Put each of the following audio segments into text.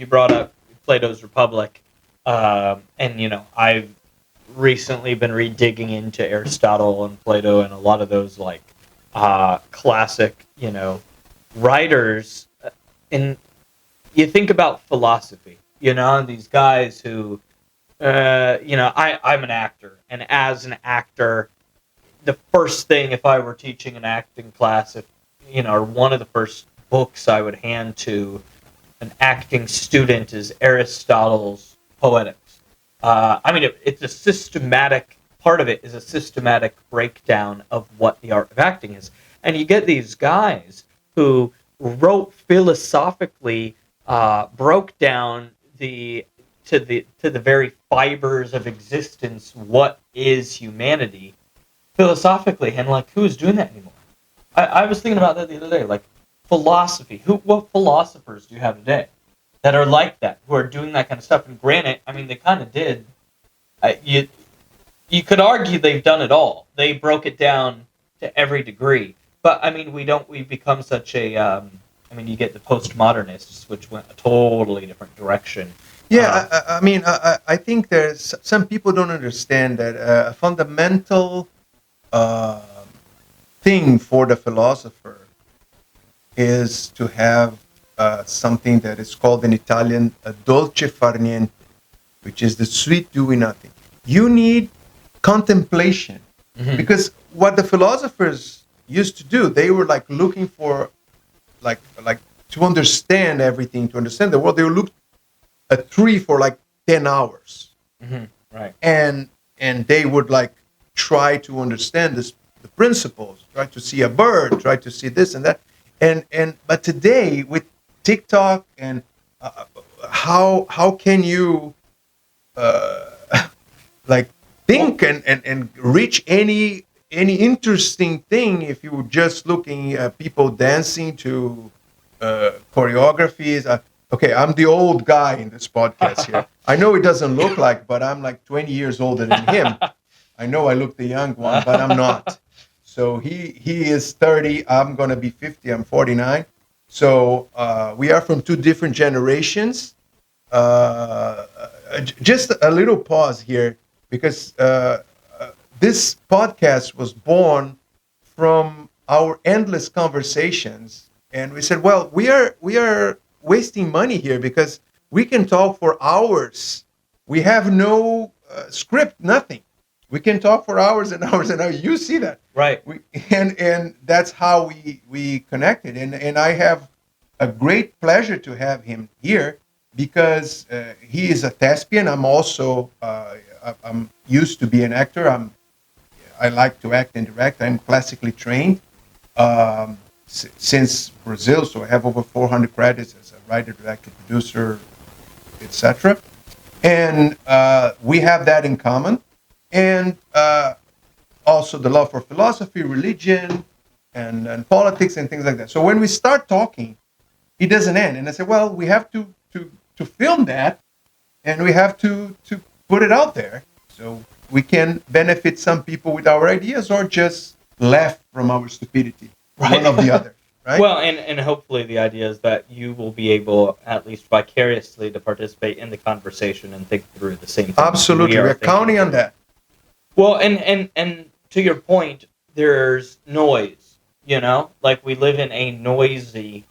you brought up Plato's Republic, and I've recently been redigging into Aristotle and Plato and a lot of those classic writers. And you think about philosophy, and these guys who, I'm an actor, and as an actor, the first thing, if I were teaching an acting class, or one of the first books I would hand to an acting student is Aristotle's Poetics. It's a systematic, part of it is a systematic breakdown of what the art of acting is. And you get these guys who wrote philosophically, broke down to the very fibers of existence what is humanity philosophically, and who's doing that anymore? I was thinking about that the other day, philosophy. What philosophers do you have today that are like that, who are doing that kind of stuff? And granted, they kind of did. You could argue they've done it all. They broke it down to every degree. But we've become such a. You get the postmodernists, which went a totally different direction. Yeah, I think there's some people don't understand that a fundamental thing for the philosopher is to have something that is called in Italian a dolce far niente, which is the sweet doing nothing. You need contemplation, because what the philosophers used to do, they were looking for to understand everything, to understand the world. They would look at a tree for 10 hours, right? And they would try to understand the principles, try to see a bird, try to see this and that, but today with TikTok and how can you think and reach any interesting thing if you were just looking at people dancing to choreographies? Okay, I'm the old guy in this podcast here. I know it doesn't look but I'm 20 years older than him. I know I look the young one, but I'm not. So he is 30. I'm going to be 50. I'm 49. So we are from two different generations. Just a little pause here, because this podcast was born from our endless conversations. And we said, well, we are wasting money here because we can talk for hours. We have no script, nothing. We can talk for hours and hours and hours. You see that, right? And that's how we connected. And I have a great pleasure to have him here because he is a thespian. I'm also I'm used to be an actor. I like to act and direct. I'm classically trained since Brazil, so I have over 400 credits as a writer, director, producer, etc. And we have that in common. And also the love for philosophy, religion, and politics and things like that. So when we start talking, it doesn't end. And I said, well, we have to film that, and we have to put it out there so we can benefit some people with our ideas or just laugh from our stupidity, right. One or the other. Right? Well, and hopefully the idea is that you will be able, at least vicariously, to participate in the conversation and think through the same thing. Absolutely. We're counting on that. Well, and to your point, there's noise, we live in a noisy,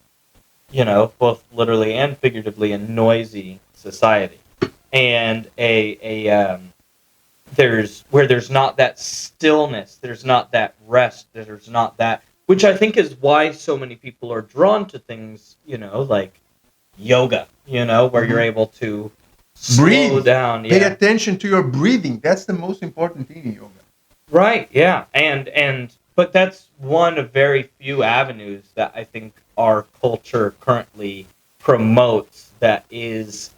both literally and figuratively, a noisy society. And there's not that stillness, there's not that rest, there's not that, which I think is why so many people are drawn to things, like yoga, where you're able to slow down. Pay attention to your breathing. That's the most important thing in yoga. Right, yeah. But that's one of very few avenues that I think our culture currently promotes that is,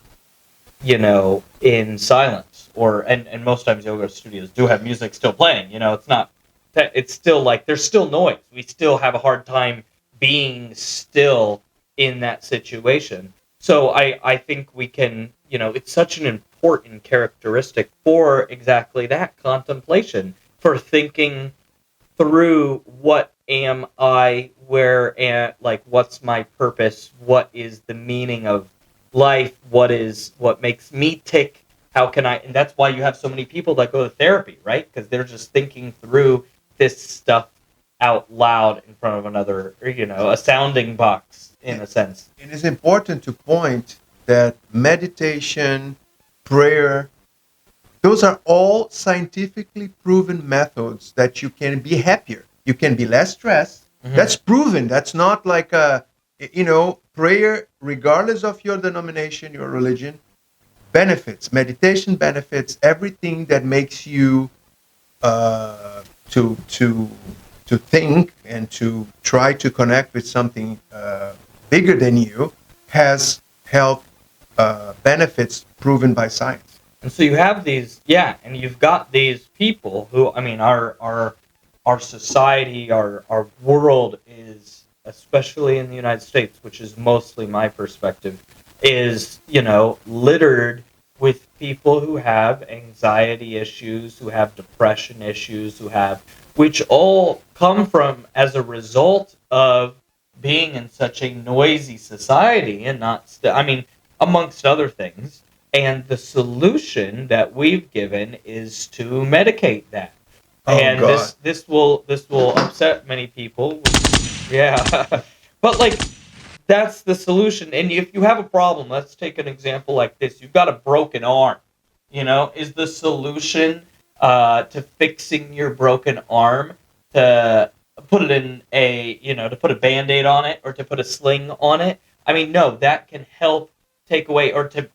in silence. And most times yoga studios do have music still playing. It's not that it's still there's still noise. We still have a hard time being still in that situation. So I think we can, it's such an important characteristic for exactly that, contemplation, for thinking through what am I, where, and what's my purpose, what is the meaning of life, what makes me tick, how can I, and that's why you have so many people that go to therapy, right? Because they're just thinking through this stuff out loud in front of another, a sounding box in a sense. It is important to point that meditation, prayer, those are all scientifically proven methods that you can be happier. You can be less stressed. Mm-hmm. That's proven. That's not like prayer, regardless of your denomination, your religion, benefits. Meditation benefits everything that makes you to think and to try to connect with something bigger than you has health benefits proven by science. And so you have these, and you've got these people who, I mean, our society, our world is, especially in the United States, which is mostly my perspective, is, littered with people who have anxiety issues, who have depression issues, which all come from as a result of being in such a noisy society and amongst other things. And the solution that we've given is to medicate that. Oh, and God. this will upset many people. Yeah. But that's the solution. And if you have a problem, let's take an example like this. You've got a broken arm. Is the solution to fixing your broken arm to put it in to put a Band-Aid on it or to put a sling on it? I mean, no, that can help take away, or to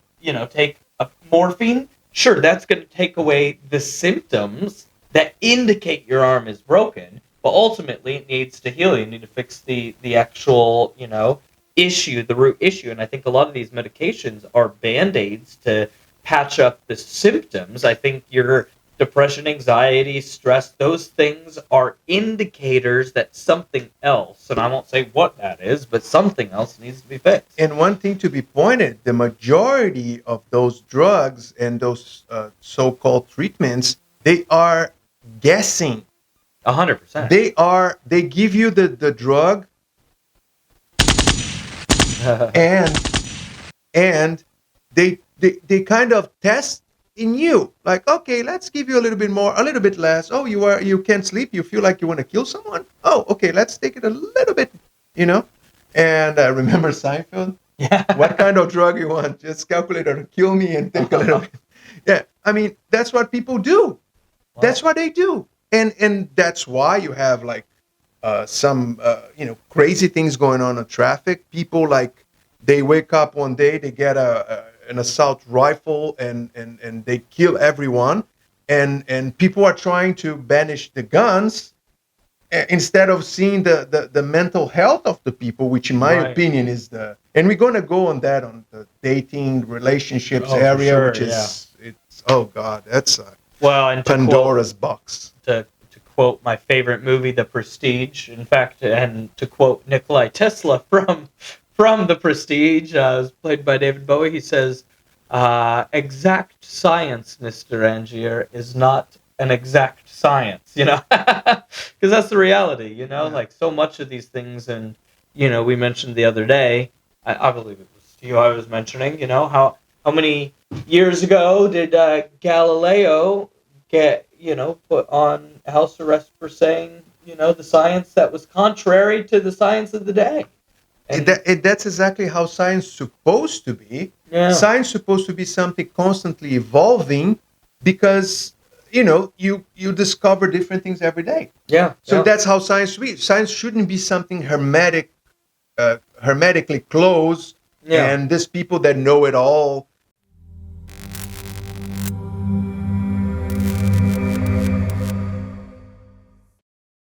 take a morphine. Sure, that's going to take away the symptoms that indicate your arm is broken, but ultimately it needs to heal. You need to fix the actual, issue, the root issue. And I think a lot of these medications are Band-Aids to patch up the symptoms. I think your depression, anxiety, stress, those things are indicators that something else, and I won't say what that is, but something else needs to be fixed. And one thing to be pointed, the majority of those drugs and those so-called treatments, they are guessing. 100%. They give you the drug and they kind of test in you, like, okay, let's give you a little bit more, a little bit less. Oh, you can't sleep, you feel like you want to kill someone. Oh, okay, let's take it a little bit, And I remember Seinfeld. Yeah. What kind of drug you want? Just calculate or kill me and take a little bit. Yeah, I mean, that's what people do. Wow. That's what they do, and that's why you have some crazy things going on in traffic. People they wake up one day, they get an assault rifle and they kill everyone, and people are trying to banish the guns instead of seeing the mental health of the people, which in my opinion is and we're going to go on that on the dating relationships area, sure, which is it's God, that's and Pandora's box. To quote my favorite movie, The Prestige, in fact, and to quote Nikolai Tesla from The Prestige, played by David Bowie, he says, exact science, Mr. Angier, is not an exact science, because that's the reality, so much of these things, and, we mentioned the other day, I believe it was you I was mentioning, how many years ago did Galileo get, put on house arrest for saying, the science that was contrary to the science of the day. And that's exactly how science is supposed to be. Yeah. Science is supposed to be something constantly evolving because, you discover different things every day. Yeah. So that's how science should be. Science shouldn't be something hermetically closed. Yeah. And there's people that know it all